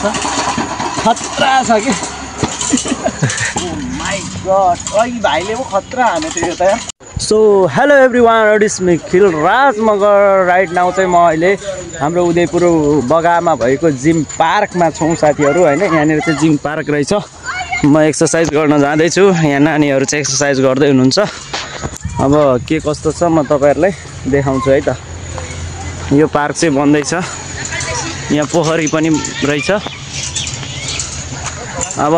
छ खतरा छ के माय गॉड ओइ भाइले पो खतरा हाने थियो त यार so hello everyone it is me Khilraj Magar right now चाहिँ म अहिले हाम्रो उदयपुर बगामा भएको जिम पार्कमा छौँ साथीहरू हैन यहाँनिर चाहिँ जिम पार्क रहेछ म एक्सरसाइज गर्न जाँदैछु यहाँ नानीहरू चाहिँ एक्सरसाइज गर्दै हुनुहुन्छ अब के कस्तो छ म तपाईहरुलाई देखाउँछु है त यो पार्क चाहिँ बन्दैछ यहाँ पोखरी पनि रहेछ अब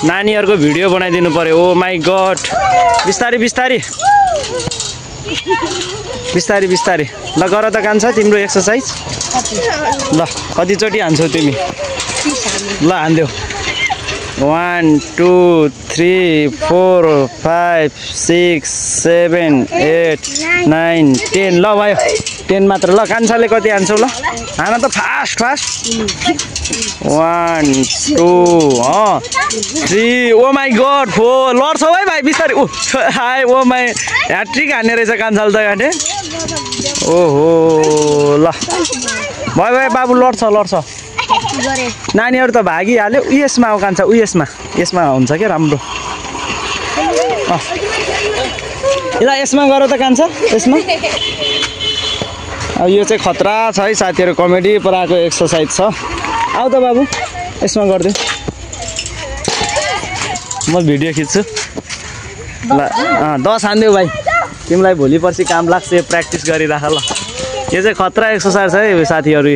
नानीहरुको भिडियो बनाइदिनु पर्यो ओ माय गॉड बिस्तारी बिस्तारी बिस्तारी बिस्तारी ल गर त कान्छ तिम्रो एक्सरसाइज ल कति चोटी हान्छौ तिमी ल हान्देऊ 1 2 3 4 5 6 7 8 9 10 ल भयो 10 मात्र ल कान्छाले कति हान्छौ ल हान त fast fast 1 2 3 oh my god 4 लड्छौ है भाइ बिस्तारी ओ हाय ओ माय ह्याट्रिक हान्ने रहेछ कान्छाले त गाडे ओहो ल भयो भयो बाबु लड्छ लड्छ नानीहरु त भागिहाल्यो उयसमा आउ कान्छ उयसमा यसमा हुन्छ के राम्रो ल यसमा गर त कान्छ यसमा अब यो चाहिँ खतरा छ है साथीहरु कमेडी पराको एक्सरसाइज छ आउ त बाबु यसमा गर्दिउ म भिडियो खिच्छु ल 10 हान्देऊ भाइ तिमीलाई भोलि पर्सि काम लाग्छ यो प्र्याक्टिस गरिराख ल यो चाहिँ खतरा एक्सरसाइज है साथीहरु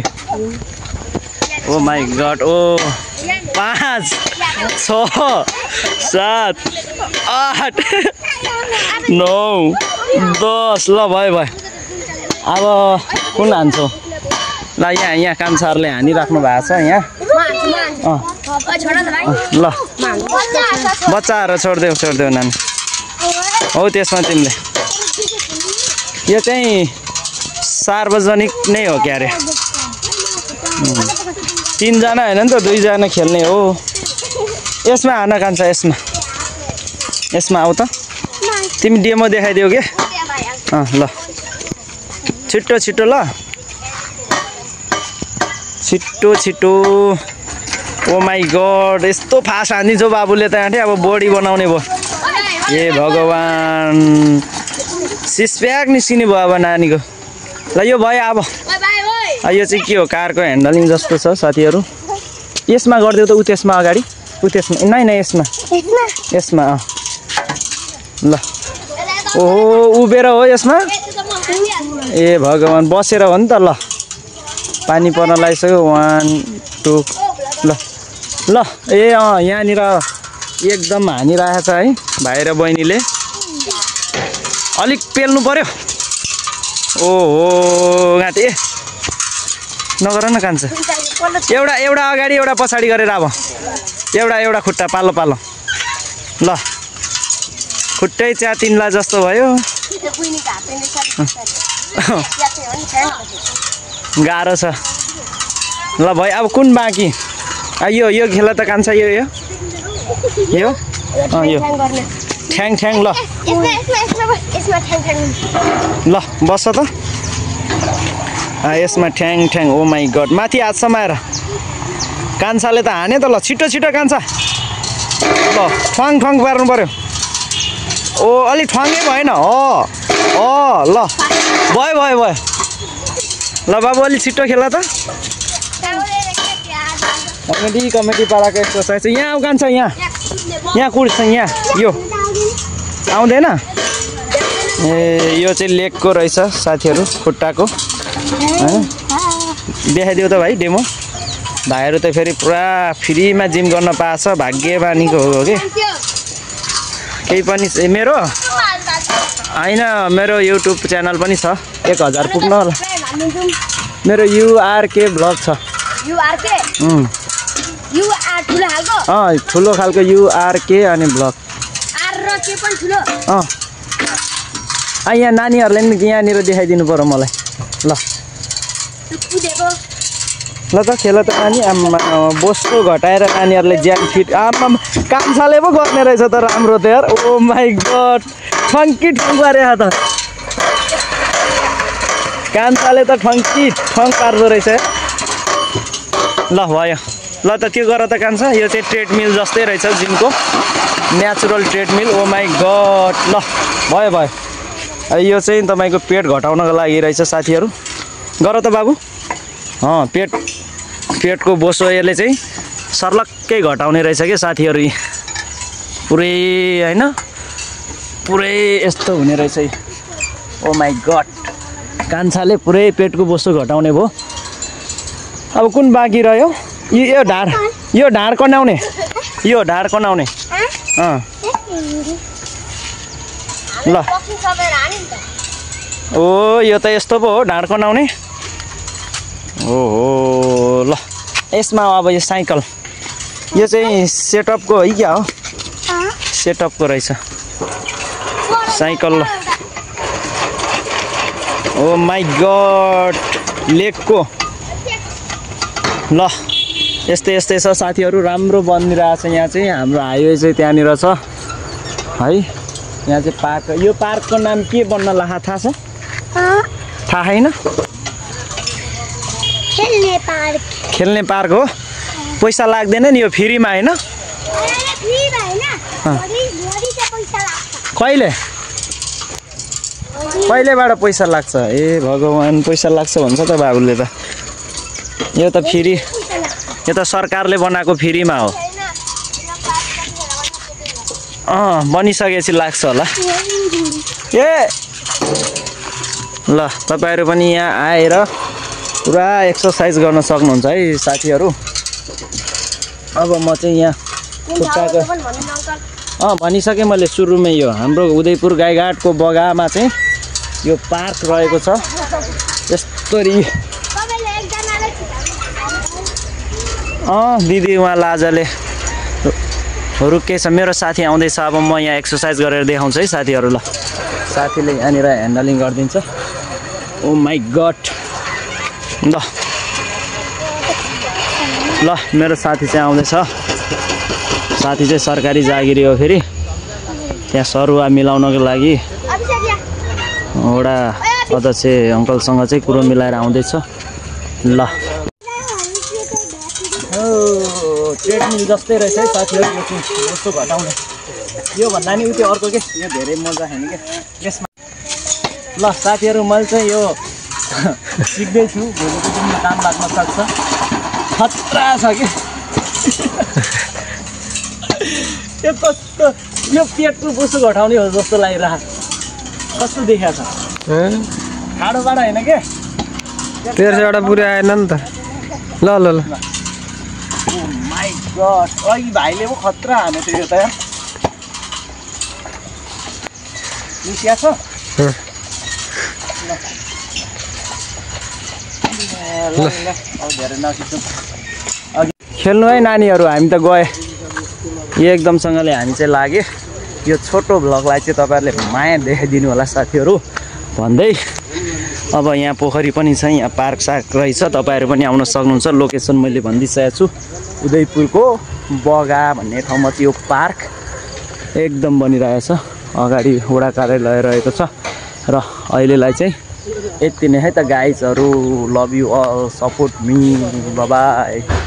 ओ माय गॉड ओ 5 6 7 8 9 10 ल भयो भयो अब कुन हान्छौ ल यहाँ कान्छाहरुले हानिराख्नु भएको छ यहाँ ल बच्चाहरु छोड्देऊ नानी हो त्यसमा तिमीले यो चाहिँ सार्वजनिक नै हो क्यारे 3 जना हैन नि त 2 जना खेल्ने हो यसमा हान कान्छ यसमा आउ त तिमी डेमो देखाइदेऊ के ल छिट्टो छिट्टो ल छिट्टो छिट्टो ओ माय गॉड यस्तो फास्ट हानिदिन्छौ बाबुले त यहाँ अब बडी बनाउने भयो ए भगवान सिक्स प्याक निस्किने भयो अब नानीको ल यो भयो अब यो चाहिँ के हो कारको ह्यान्डलिङ जस्तो छ साथीहरु यसमा गर्दिउ त उ त्यसमा अगाडि उ त्यसमा नै यसमा ल ओहो उभेर हो यसमा ए भगवान बसेर हो नि त ल पानी पर्न लागिसक्यो 1 2 ल ल ए यहाँनिर एकदम हानिरहेछ है भाइ र बहिनीले अलिक पेल्नु पर्यो ओहो गाते नगर न कान्छ एउटा अगाडि एउटा पछाडी गरेर अब एउटा खुट्टा पालो पालो ल खुट्टै च्यातिन्ला जस्तो भयो गाह्रो छ ल भाइ अब कुन बाँकी यो खेला त कान्छ यो ठ्याङ ठ्याङ ल ल बस त यसमा ठ्याङ ठ्याङ ओ माय गॉड माथि हात समाएर कान्छाले त हाने त ल छिटो छिटो कान्छा ल ठ्वाङ ठ्वाङ पार्नु पर्यो ओ अलि ठ्वाङै भएन ल भयो ल बाबु अलि छिटो खेला त कमेडी पाराको एक्सरसाइज यहाँ आउ कान्छ यहाँ कुर्छ यहाँ यो आउँदैन ए यो चाहिँ लेगको रहेछ साथीहरु खुट्टाको देखाइदिउ त भाइ डेमो भाइहरु त फेरि पुरा फ्रीमा जिम गर्न पाछ भाग्यमानीको हो के केही पनि मेरो हैन मेरो युट्युब च्यानल पनि छ 1000 पुग्न होला मेरो युआरके ब्लग छ युआरके युआर ठुलो खालको ठुलो खालको युआरके अनि ब्लग आर र के पनि ठुलो यहाँ नानीहरुले नि यहाँनिर देखाइदिनु पर्यो मलाई ल ल त खेल त नानी बोसको घटाएर नानीहरुले ज्यान फिट आम कान्छाले पो गर्ने रहेछ त राम्रो त यार ओ माय गॉड ठंकी ठंगवारे त कान्छाले त ठंकी ठंग पार्दो रहेछ ल भयो ल त त्यो गर त कान्छ यो चाहिँ ट्रेडमिल जस्तै रहेछ जिमको natural treadmill oh my god ल भयो भयो यो चाहिँ तपाईँको पेट घटाउनको लागि रहेछ साथीहरू गर त बाबु पेटको बोसो यसले चाहिँ सर्लक्कै घटाउने रहेछ क्या साथीहरू पुरै होइन पुरै यस्तो हुने रहेछ ओ माई गड कान्छाले पुरै पेटको बोसो घटाउने भयो अब कुन बाँकी रह्यो यो ढाड कनाउने ल ओ यो त यस्तो पो हो ढाड कनाउने ओहो ल यसमा अब यो साइकल यो चाहिँ सेटअपको हो क्या हो सेटअपको रहेछ साइकल ओ माई गड लेगको ल यस्तै छ साथीहरू राम्रो बनिरहेछ यहाँ चाहिँ हाम्रो हाइवे चाहिँ त्यहाँनिर छ है यहाँ चाहिँ पार्क यो पार्कको नाम के बन्न लाग्छ थाहा छ थाहा छैन खेल्ने पार्क हो पैसा लाग्दैन नि यो फ्रीमा होइन कहिलेबाट पैसा लाग्छ ए भगवान् पैसा लाग्छ भन्छ त बाबुले त यो त फ्री यो त सरकारले बनाएको फ्रीमा हो बनिसकेपछि लाग्छ होला ए ल तपाईहरु पनि यहाँ आएर पुरा एक्सरसाइज गर्न सक्नुहुन्छ है साथीहरु अब म चाहिँ यहाँ खुट्टाको भनिसके मैले सुरुमै यो हाम्रो उदयपुर गाईघाटको बगामा चाहिँ यो पार्क रहेको छ यस्तोरी दिदी उहाँ लाजाले रुकेछ मेरो साथी आउँदैछ अब म यहाँ एक्सरसाइज गरेर देखाउँछु है साथीहरु ल साथीले यहाँनिर ह्यान्डलिङ गरिदिन्छ ओ माई गड ल मेरो साथी चाहिँ आउँदैछ साथी चाहिँ सरकारी जागिरी हो फेरि त्यहाँ सरुवा मिलाउनको लागि एउटा अध्यक्ष अङ्कलसँग चाहिँ कुरो मिलाएर आउँदैछ ल ट्रेडमिल जस्तै रहेछ है साथीहरु जस्तो घटाउने यो भन्दा नि उति अर्को के यो धेरै मजा छैन के यसमा ल साथीहरु मैले चाहिँ यो सिक्दै छु भोलिको दिनमा काम लाग्न सक्छ खतरा छ के यो कस्तो यो पेटको बोसो घटाउने हो जस्तो लागिरहेको कस्तो देखाछ ठाडोबाट हैन के तेर्सबाट पुरै आएन नि त ल ल ल ओ माय गॉड ओइ भाइले पो खतरा हाने थियो यो त यार निस्किया छ खेल्नु है नानीहरु हामी त गए एकदमसँगले हामी चाहिँ लागे यो छोटो भ्लगलाई चाहिँ तपाईहरुले माया देखाइदिनु होला साथीहरु भन्दै अब यहाँ पोखरी पनि छ यहाँ पार्क सार्क रहेछ तपाईहरु पनि आउन सक्नुहुन्छ लोकेसन मैले भनिदिसकेको छु उदयपुरको बगा भन्ने ठाउँमा चाहिँ यो पार्क एकदम बनिरहेछ अगाडि वडा कार्यालय रहेको छ र अहिलेलाई चाहिँ यति नै है त गाइजहरु love you all support me bye by